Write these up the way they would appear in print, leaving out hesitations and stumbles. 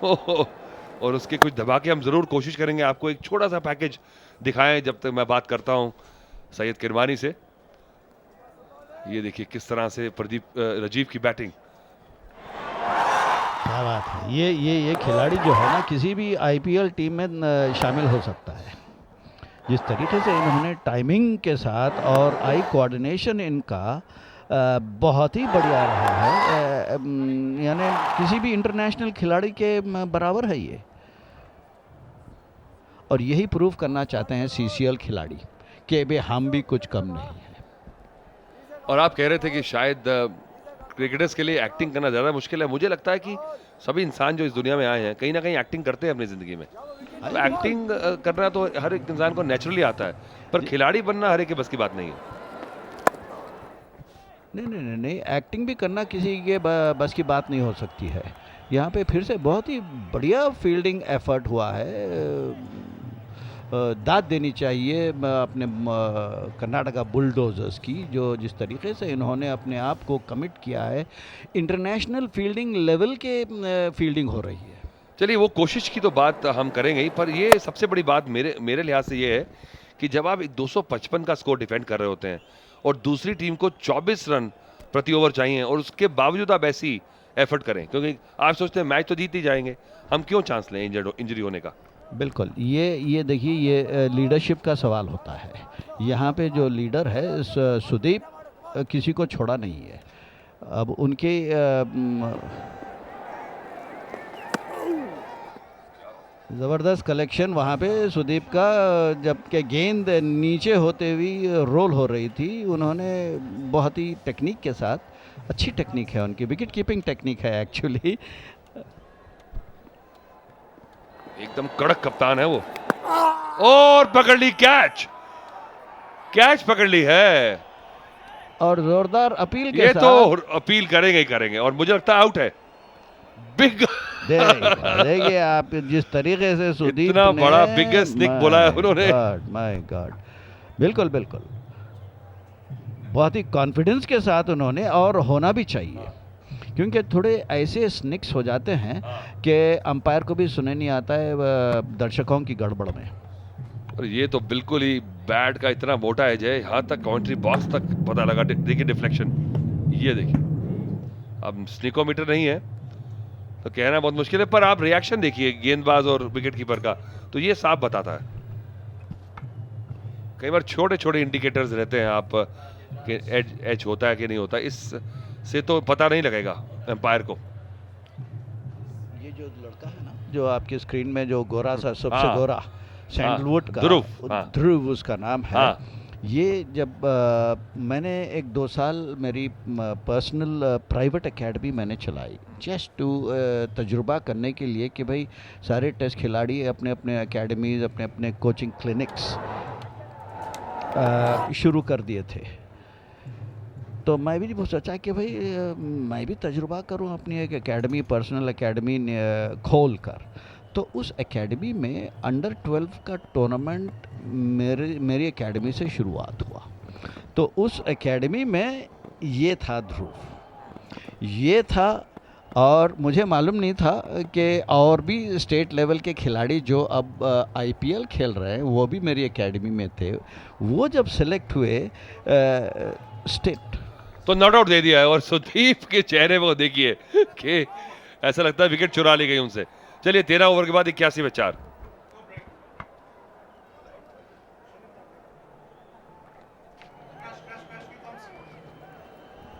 और उसके कुछ धमाके हम ज़रूर कोशिश करेंगे आपको एक छोटा सा पैकेज दिखाएं जब तक मैं बात करता हूं सैयद किरमानी से। ये देखिए किस तरह से राजीव की बैटिंग। क्या बात है। ये खिलाड़ी जो है ना किसी भी आईपीएल टीम में शामिल हो सकता है। जिस तरीके से इन्होंने टाइमिंग के साथ और आई कोऑर्डिनेशन इनका बहुत ही बढ़िया रहा है। यानी किसी भी इंटरनेशनल खिलाड़ी के बराबर है ये। और यही प्रूव करना चाहते हैं सीसीएल खिलाड़ी कि भाई हम भी कुछ कम नहीं है। और आप कह रहे थे कि शायद क्रिकेटर्स के लिए एक्टिंग करना ज़्यादा मुश्किल है। मुझे लगता है कि सभी इंसान जो इस दुनिया में आए हैं कहीं ना कहीं एक्टिंग करते हैं अपनी ज़िंदगी में। तो एक्टिंग करना तो हर एक इंसान को नेचुरली आता है, पर खिलाड़ी बनना हर एक के बस की बात नहीं है। नहीं, एक्टिंग भी करना किसी के बस की बात नहीं हो सकती है। यहाँ पे फिर से बहुत ही बढ़िया फील्डिंग एफर्ट हुआ है। दाद देनी चाहिए अपने कर्नाटका बुलडोजर्स की, जो जिस तरीके से इन्होंने अपने आप को कमिट किया है। इंटरनेशनल फील्डिंग लेवल के फील्डिंग हो रही है। चलिए वो कोशिश की तो बात हम करेंगे ही, पर ये सबसे बड़ी बात मेरे लिहाज से ये है कि जब आप 255 का स्कोर डिफेंड कर रहे होते हैं और दूसरी टीम को 24 रन प्रति ओवर चाहिए और उसके बावजूद आप ऐसी एफर्ट करें, क्योंकि आप सोचते हैं मैच तो जीत ही जाएंगे, हम क्यों चांस लें इंजरी होने का। बिल्कुल, ये देखिए ये लीडरशिप का सवाल होता है। यहाँ पे जो लीडर है सुदीप किसी को छोड़ा नहीं है। अब उनके ज़बरदस्त कलेक्शन वहाँ पे सुदीप का, जबकि गेंद नीचे होते हुए रोल हो रही थी, उन्होंने बहुत ही टेक्निक के साथ, अच्छी टेक्निक है उनकी, विकेट कीपिंग टेक्निक है एक्चुअली। एकदम कड़क कप्तान है वो। और पकड़ ली कैच पकड़ ली है और जोरदार अपील के ये साथ। तो अपील करेंगे ही करेंगे और मुझे लगता है आउट है। बिग देखिए आप जिस तरीके से सुदीप इतना ने बड़ा बिगेस्ट निक बोला है उन्होंने। माय गॉड, बिल्कुल बिल्कुल, बहुत ही कॉन्फिडेंस के साथ उन्होंने, और होना भी चाहिए, क्योंकि थोड़े ऐसे स्निक्स हो जाते हैं कि अंपायर को भी सुने नहीं आता है दर्शकों की गड़बड़ में। और ये तो बिल्कुल ही बैट का इतना मोटा एज है, यहाँ तक कमेंट्री बॉक्स तक पता लगा। देखिए डिफ्लेक्शन, ये देखिए। अब स्निकोमीटर नहीं है तो कहना बहुत मुश्किल है, पर आप रिएक्शन देखिए गेंदबाज और विकेट कीपर का, तो ये साफ बताता है। कई बार छोटे छोटे इंडिकेटर्स रहते हैं आप कि एज होता है कि नहीं होता, इस से तो पता नहीं लगेगा एम्पायर को। ये जो लड़का है ना जो आपके स्क्रीन में जो गोरा सा सबसे गोरा सैंडलवुड का ध्रुव उसका नाम है। ये जब मैंने 1-2 साल मेरी पर्सनल प्राइवेट एकेडमी मैंने चलाई, जस्ट टू तजुर्बा करने के लिए कि भाई सारे टेस्ट खिलाड़ी अपने अपने एकेडमीज, अपने अपने कोचिंग क्लिनिक्स शुरू कर दिए थे। तो मैं भी सोचा कि भाई मैं भी तजुर्बा करूं अपनी एक एकेडमी, पर्सनल एकेडमी खोल कर। तो उस एकेडमी में अंडर 12 का टूर्नामेंट मेरी एकेडमी से शुरुआत हुआ। तो उस एकेडमी में ये था ध्रुव, ये था, और मुझे मालूम नहीं था कि और भी स्टेट लेवल के खिलाड़ी जो अब आईपीएल खेल रहे हैं वो भी मेरी एकेडमी में थे। वो जब सेलेक्ट हुए स्टेट, तो नॉट आउट दे दिया है, और सुदीप के चेहरे वो देखिए कि ऐसा लगता है विकेट चुरा ली गई उनसे। चलिए 13 ओवर के बाद 81 में 4।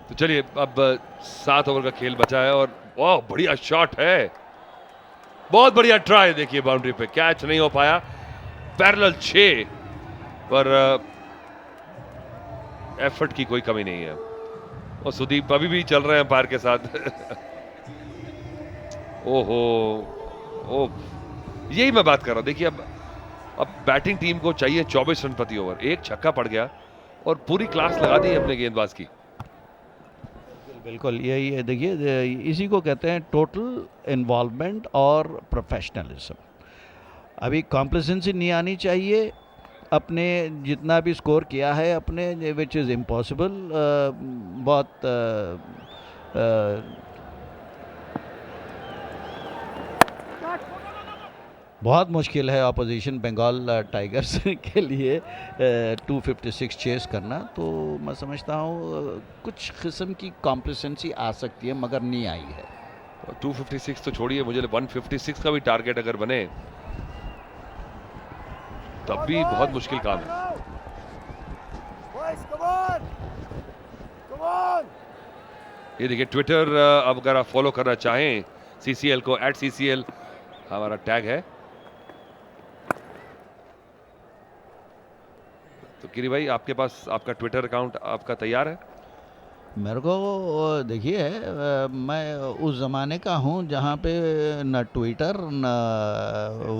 तो चलिए अब 7 ओवर का खेल बचा है और वाह बढ़िया शॉट है, बहुत बढ़िया ट्राई। देखिए बाउंड्री पे कैच नहीं हो पाया, पैरेलल 6 पर एफर्ट की कोई कमी नहीं है। और सुदीप अभी भी चल रहे हैं पार के साथ। ओहो ओ, यही मैं बात कर रहा हूं। देखिए अब बैटिंग टीम को चाहिए 24 रन प्रति ओवर, एक छक्का पड़ गया और पूरी क्लास लगा दी अपने गेंदबाज की। बिल्कुल यही है, देखिए इसी को कहते हैं टोटल इन्वॉल्वमेंट और प्रोफेशनलिज्म। अभी कॉम्प्लेसेंसी नहीं आनी चाहिए। अपने जितना भी स्कोर किया है अपने, विच इज़ इम्पॉसिबल, बहुत बहुत मुश्किल है अपोजिशन बंगाल टाइगर्स के लिए 256 चेस करना, तो मैं समझता हूँ कुछ किस्म की कॉम्प्लिसेंसी आ सकती है, मगर नहीं आई है। 256 तो छोड़िए, मुझे 156 का भी टारगेट अगर बने तब भी बहुत मुश्किल काम है। ये देखिए ट्विटर, अब अगर आप फॉलो करना चाहें सीसीएल को, @CCL हमारा टैग है। तो गिरी भाई, आपके पास आपका ट्विटर अकाउंट आपका तैयार है? मेरे को देखिए, मैं उस ज़माने का हूँ जहाँ पे न ट्विटर, न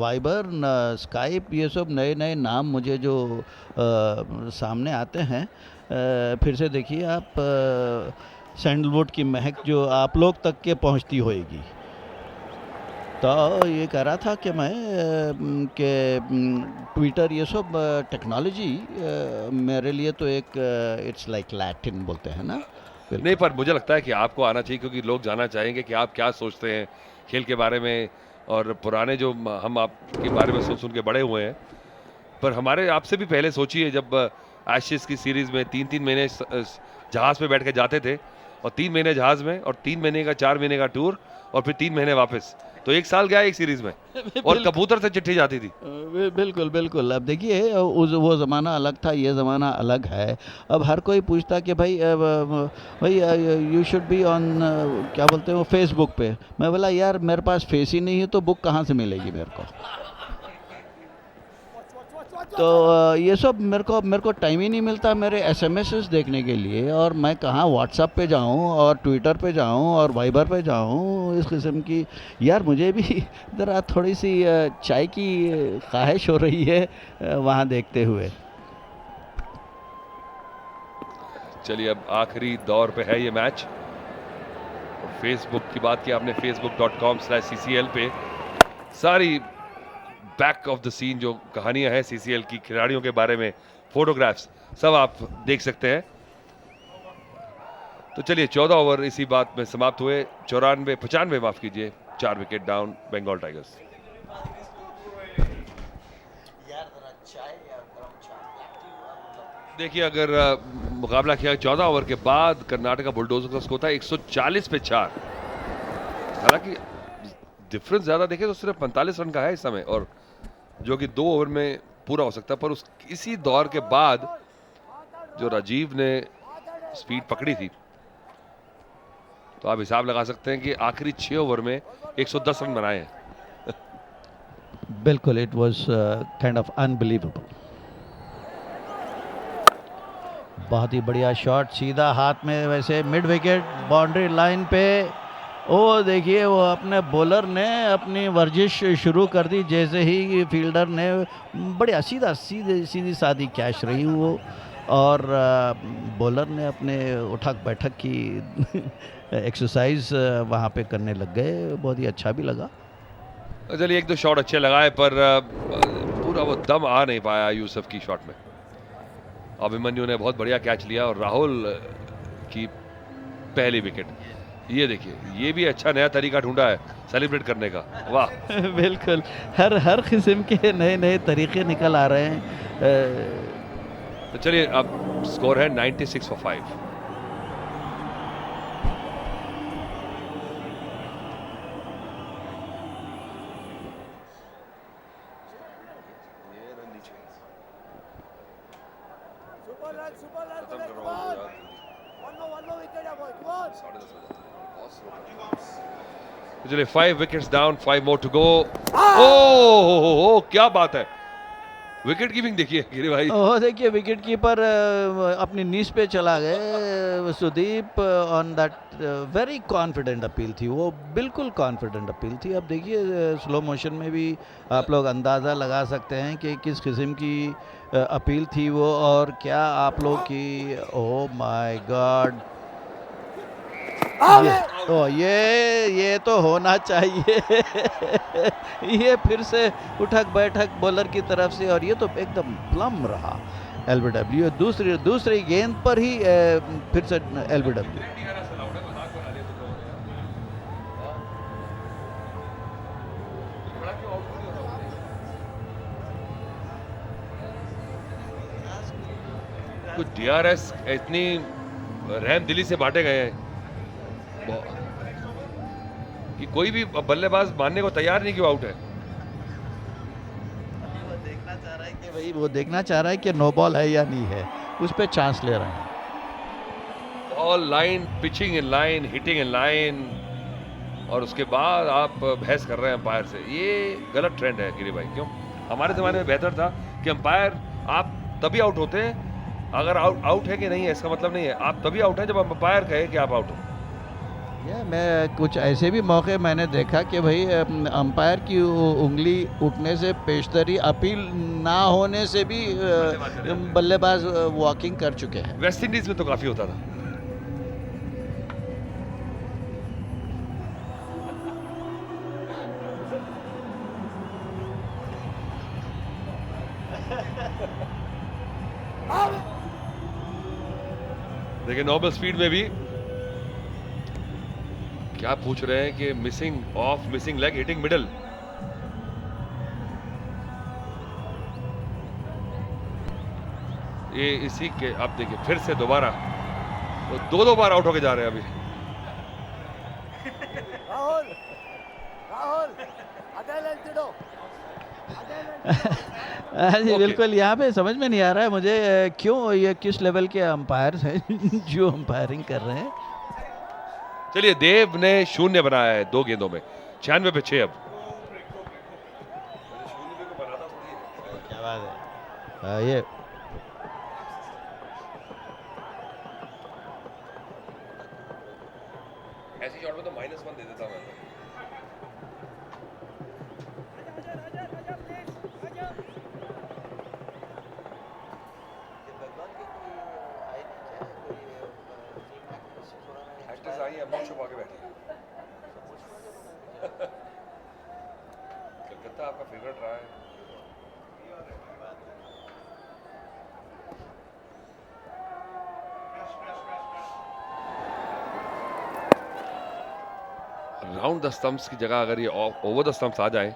वाइबर, न स्काइप, ये सब नए नए नाम मुझे जो सामने आते हैं। फिर से देखिए आप, सैंडलवुड की महक जो आप लोग तक के पहुँचती होएगी। तो ये कह रहा था कि मैं ट्विटर ये सब टेक्नोलॉजी मेरे लिए तो एक इट्स लाइक लैटिन बोलते हैं ना। नहीं, बिल्कुल। पर मुझे लगता है कि आपको आना चाहिए, क्योंकि लोग जानना चाहेंगे कि आप क्या सोचते हैं खेल के बारे में। और पुराने जो हम आपके बारे में सुन सुन के बड़े हुए हैं, पर हमारे आपसे भी पहले सोचिए, जब एशेज की सीरीज में 3-3 महीने जहाज पे बैठ के जाते थे, और 3 महीने जहाज में, और 3 महीने का 4 महीने का टूर, और फिर 3 महीने वापस, तो 1 साल गया एक सीरीज में। और कबूतर से चिट्ठी जाती थी। बिल्कुल बिल्कुल। अब देखिए, उस वो ज़माना अलग था, ये ज़माना अलग है। अब हर कोई पूछता कि भाई भाई यू शुड बी ऑन, क्या बोलते हैं वो, फेसबुक पे। मैं बोला यार मेरे पास फेस ही नहीं है तो बुक कहाँ से मिलेगी मेरे को। तो ये सब मेरे को टाइम ही नहीं मिलता मेरे एसएमएसेस देखने के लिए, और मैं कहाँ व्हाट्सएप पे जाऊँ और ट्विटर पे जाऊँ और वाइबर पे जाऊँ, इस किस्म की। यार मुझे भी ज़रा थोड़ी सी चाय की ख्वाहिश हो रही है वहाँ देखते हुए। चलिए, अब आखिरी दौर पे है ये मैच। फेसबुक की बात की आपने, facebook.com/CCL पे सारी बैक ऑफ द सीन जो कहानियां हैं सीसीएल की, खिलाड़ियों के बारे में फोटोग्राफ्स, सब आप देख सकते हैं। तो चलिए, 14 ओवर इसी बात में समाप्त हुए। 95 माफ कीजिए, 4 विकेट डाउन बंगाल टाइगर्स। देखिए, अगर मुकाबला किया 14 ओवर के बाद, कर्नाटका बुलडोजर का स्कोर था 140 पे 4। हालांकि डिफरेंस ज्यादा देखें तो सिर्फ 45 रन का है इस समय, और जो कि 2 ओवर में पूरा हो सकता है। पर इसी दौर के बाद जो राजीव ने स्पीड पकड़ी थी, तो आप हिसाब लगा सकते हैं कि आखिरी 6 ओवर में 110 रन बनाए हैं। बिल्कुल, it was kind of unbelievable. बहुत ही बढ़िया शॉट, सीधा हाथ में, वैसे मिड विकेट बाउंड्री लाइन पे। ओ देखिए, वो अपने बॉलर ने अपनी वर्जिश शुरू कर दी जैसे ही फील्डर ने, बढ़िया सीधा सीधी सादी कैच रही वो, और बॉलर ने अपने उठक बैठक की एक्सरसाइज वहाँ पे करने लग गए। बहुत ही अच्छा भी लगा। चलिए, 1-2 शॉट अच्छे लगाए, पर पूरा वो दम आ नहीं पाया यूसुफ की शॉट में। अभिमन्यु ने बहुत बढ़िया कैच लिया, और राहुल की पहली विकेट। ये देखिए, ये भी अच्छा नया तरीका ढूंढा है सेलिब्रेट करने का, वाह। बिल्कुल, हर किस्म के नए नए तरीके निकल आ रहे हैं। तो चलिए, अब स्कोर है 96 for 5। चलिए, 5 wickets down, 5 more to go. ओह, क्या बात है, विकेट कीपिंग देखिए गिरी भाई। ओह देखिए, विकेट कीपर अपनी नीज पे चला गए Sudeep, on that very confident appeal थी वो, बिल्कुल कॉन्फिडेंट अपील थी। अब देखिए स्लो मोशन में भी आप लोग अंदाज़ा लगा सकते हैं कि किस किस्म की अपील थी वो, और क्या आप लोग की, ओह माय गॉड, ये तो होना चाहिए। ये फिर से उठक बैठक बॉलर की तरफ से, और ये तो एकदम प्लम रहा एलबीडब्ल्यू। दूसरी गेंद पर ही फिर से एलबीडब्ल्यू। कुछ डीआरएस इतनी रहम दिली से बांटे गए हैं कि कोई भी बल्लेबाज मानने को तैयार नहीं कि वो आउट है। वो देखना चाह रहा है कि भाई, वो देखना चाह रहा है कि नो बॉल है या नहीं है, उस पर चांस ले रहे हैं। All line, pitching in line, hitting in line, और उसके बाद आप बहस कर रहे हैं अंपायर से। ये गलत ट्रेंड है गिरी भाई। क्यों? हमारे ज़माने में बेहतर था कि अंपायर, आप तभी आउट होते हैं अगर आउट है कि नहीं है इसका मतलब नहीं है, आप तभी आउट है जब अंपायर कहे कि आप आउट हो। या मैं कुछ ऐसे भी मौके मैंने देखा कि भाई अंपायर की उंगली उठने से पेशतरी अपील ना होने से भी बल्लेबाज वॉकिंग कर चुके हैं। वेस्ट इंडीज में तो काफी होता था। देखिए नॉर्मल स्पीड में भी क्या पूछ रहे हैं कि missing off, missing leg, hitting middle. ये इसी के, आप देखिए फिर से दोबारा तो दो बार आउट होके जा रहे हैं अभी। राहुल राहुल हाँ जी, Okay. बिल्कुल। यहाँ पे समझ में नहीं आ रहा है मुझे क्यों ये किस लेवल के अंपायर हैं जो अंपायरिंग कर रहे हैं। चलिए, देव ने शून्य बनाया है 2 गेंदों में, 96 पे 6 अब। क्या बात है। ये ऐसी शॉट में तो -1 दे देता मैं। एक्ट्रेस आई है, मुंह छुपा के बैठी है। कलकत्ता आपका फेवरेट रहा है। राउंड द स्टंप्स की जगह अगर ये ओवर द स्टंप्स आ जाए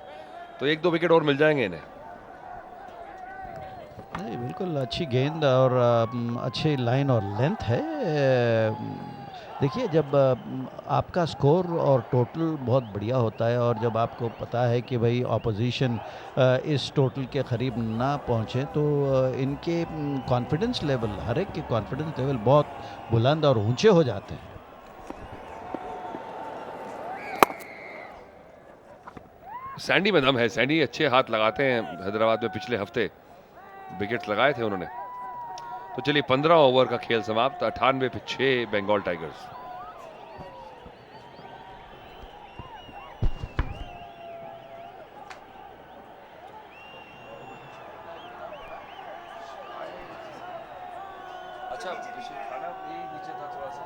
तो 1-2 विकेट और मिल जाएंगे इन्हें। नहीं, बिल्कुल अच्छी गेंद और अच्छी लाइन और लेंथ है। देखिए, जब आपका स्कोर और टोटल बहुत बढ़िया होता है और जब आपको पता है कि भाई ऑपोजिशन इस टोटल के करीब ना पहुंचे, तो इनके कॉन्फिडेंस लेवल, हर एक के कॉन्फिडेंस लेवल बहुत बुलंद और ऊंचे हो जाते हैं। सैंडी में दम है, सैंडी अच्छे हाथ लगाते हैं। हैदराबाद में पिछले हफ्ते विकेट लगाए थे उन्होंने। तो चलिए 15 ओवर का खेल समाप्त, 98 पे 6 बंगाल टाइगर्स। अच्छा, खाना नीचे था थोड़ा सा।